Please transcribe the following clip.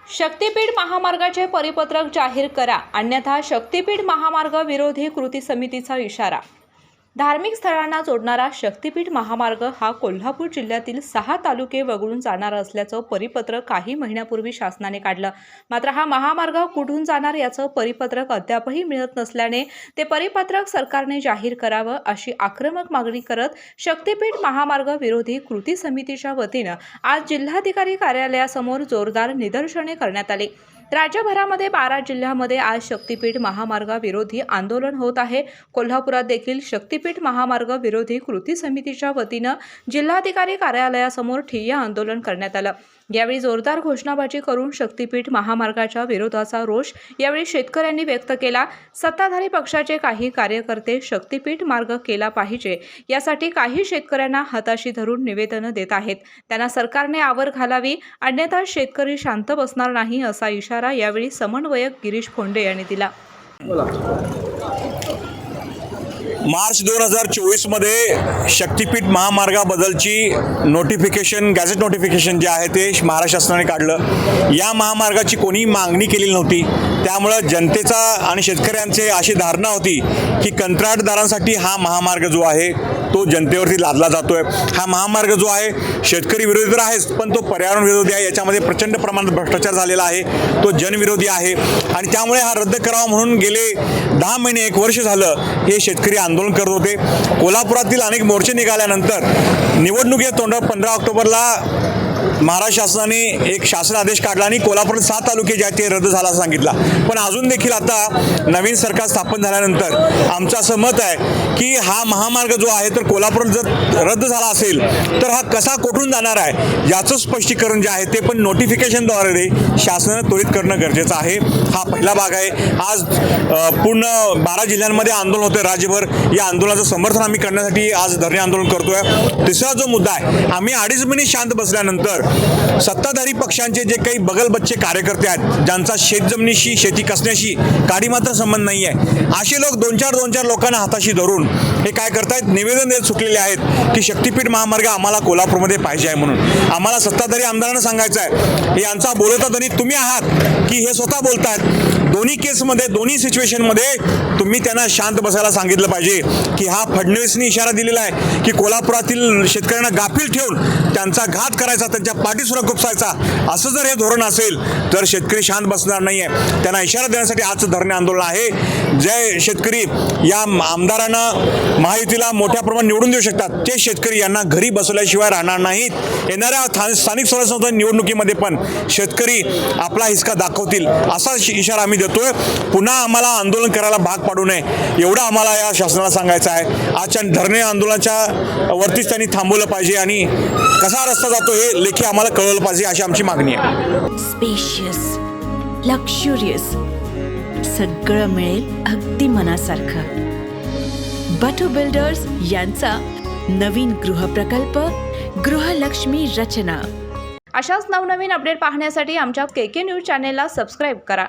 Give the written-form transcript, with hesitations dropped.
शक्तीपीठ महामार्गाचे परिपत्रक जाहीर करा, अन्यथा शक्तीपीठ महामार्ग विरोधी कृती समितीचा इशारा। धार्मिक स्थळांना जोडणारा शक्तीपीठ महामार्ग हा कोल्हापूर जिल्ह्यातील 6 तालुके वगळून जाणारा असल्याचं परिपत्रक काही महिन्यापूर्वी शासनाने काढलं। मात्र हा महामार्ग कुठून जाणार याचं परिपत्रक अद्यापही मिळत नसल्याने ते परिपत्रक सरकारने जाहीर करावं अशी आक्रमक मागणी करत शक्तीपीठ महामार्ग विरोधी कृती समितीच्या वतीनं आज जिल्हाधिकारी कार्यालयासमोर जोरदार निदर्शने करण्यात आली। राज्यभरामध्ये 12 जिल्ह्यांमध्ये आज शक्तीपीठ महामार्ग विरोधी आंदोलन होत आहे। कोल्हापुरात देखील शक्तीपीठ महामार्ग विरोधी कृती समितीच्या वतीनं जिल्हाधिकारी कार्यालयासमोर ठिय्या आंदोलन करण्यात आलं। यावेळी जोरदार घोषणाबाजी करून शक्तीपीठ महामार्गाच्या विरोधाचा रोष यावेळी शेतकऱ्यांनी व्यक्त केला। सत्ताधारी पक्षाचे काही कार्यकर्ते शक्तीपीठ मार्ग केला पाहिजे यासाठी काही शेतकऱ्यांना हाताशी धरून निवेदनं देत आहेत। त्यांना सरकारने आवर घालावी, अन्यथा शेतकरी शांत बसणार नाही असा इशारा यावेळी समन्वयक गिरीश फोंडे यांनी दिला। मार्च 2024 मध्ये शक्तीपीठ महामार्गाबद्दलची नोटिफिकेशन, गॅझेट नोटिफिकेशन जे आहे ते महाराष्ट्र शासनाने काढलं। या महामार्गाची कोणी मागणी केलेली नव्हती, त्यामुळं जनतेचा आणि शेतकऱ्यांचे अशी धारणा होती की कंत्राटदारांसाठी हा महामार्ग जो आहे तो जनतेवरती लादला जातोय। हा महामार्ग जो आहे शेतकरी विरोधी तर आहेच, पण तो पर्यावरण विरोधी आहे। याच्यामध्ये प्रचंड प्रमाणात भ्रष्टाचार झालेला आहे, तो जनविरोधी आहे आणि त्यामुळे हा रद्द करावा म्हणून गेले 10 महिने 1 वर्ष झालं हे शेतकरी आंदोलन करत होते। कोल्हापुरातील अनेक मोर्चे निघाल्यानंतर निवडणुकीच्या तोंडावर 15 ऑक्टोबरला महाराष्ट्र शासनाने एक शासन आदेश काढला आणि कोल्हापूर 6 तालुके जे आहेत ते रद्द झाला असं सांगितला। पण अजून देखील आता नवीन सरकार स्थापन झाल्यानंतर आमचं असं मत आहे की हा महामार्ग जो आहे तर कोल्हापूर जर रद्द झाला असेल तर हा कसा कुठून जाणार आहे याचं स्पष्टीकरण जे आहे ते पण नोटिफिकेशनद्वारे शासनाने त्वरित करणं गरजेचं आहे। हा पहिला भाग आहे। आज पूर्ण 12 जिल्ह्यांमध्ये आंदोलन होतं राज्यभर। या आंदोलनाचं समर्थन आम्ही करण्यासाठी आज धरणे आंदोलन करतोय। तिसरा जो मुद्दा आहे, आम्ही 2.5 महिने शांत बसल्यानंतर सत्ताधारी पक्षांचे जे काही बगलबच्चे कार्यकर्ते आहेत, ज्यांचा शेतजमिनीशी शेती कसण्याशी काही मात्र संबंध नाही आहे, असे लोक 2-4 लोकांना हाताशी धरून हे काय करतायत, निवेदन देत सुटलेले आहेत की शक्तीपीठ महामार्ग आम्हाला कोल्हापूरमध्ये पाहिजे आहे म्हणून। आम्हाला सत्ताधारी आमदारांना सांगायचं आहे, यांचा बोलता तरी तुम्ही आहात की हे स्वतः बोलतायत। दोन्ही केसमध्ये, दोन्ही सिच्युएशनमध्ये तुम्ही त्यांना शांत बसायला सांगितलं पाहिजे की हा फडणवीसनी इशारा दिलेला आहे की कोल्हापुरातील शेतकऱ्यांना गाफील ठेवून त्यांचा घात करायचा, त्यांच्या पाठीसुद्धा खुपसायचा। असं जर हे धोरण असेल तर शेतकरी शांत बसणार नाही आहे। त्यांना इशारा देण्यासाठी आजचं धरणे आंदोलन आहे। जे शेतकरी या आमदारांना महायुतीला मोठ्या प्रमाणात निवडून देऊ शकतात ते शेतकरी यांना घरी बसवल्याशिवाय राहणार नाहीत। येणाऱ्या स्थानिक स्वराज्य संस्था निवडणुकीमध्ये पण शेतकरी आपला हिसका दाखवतील असा इशारा आम्ही देतोय। पुन्हा आम्हाला आंदोलन करायला भाग पाडू नये एवढं आम्हाला या शासनाला सांगायचं आहे। आजच्या धरणे आंदोलनाच्या वरतीच त्यांनी थांबवलं पाहिजे आणि कसा रस्ता जातो हे लेखी आम्हाला कळवलं पाहिजे अशी आमची मागणी आहे। स्पेशियस, लक्झुरियस, सगळं मिळेल अगदी मनासारखं। बटू बिल्डर्स यांचा नवीन गृहप्रकल्प गृहलक्ष्मी रचना। अशाच नवनवीन अपडेट पाहण्यासाठी आमच्या KK न्यूज चॅनेलला सबस्क्राईब करा।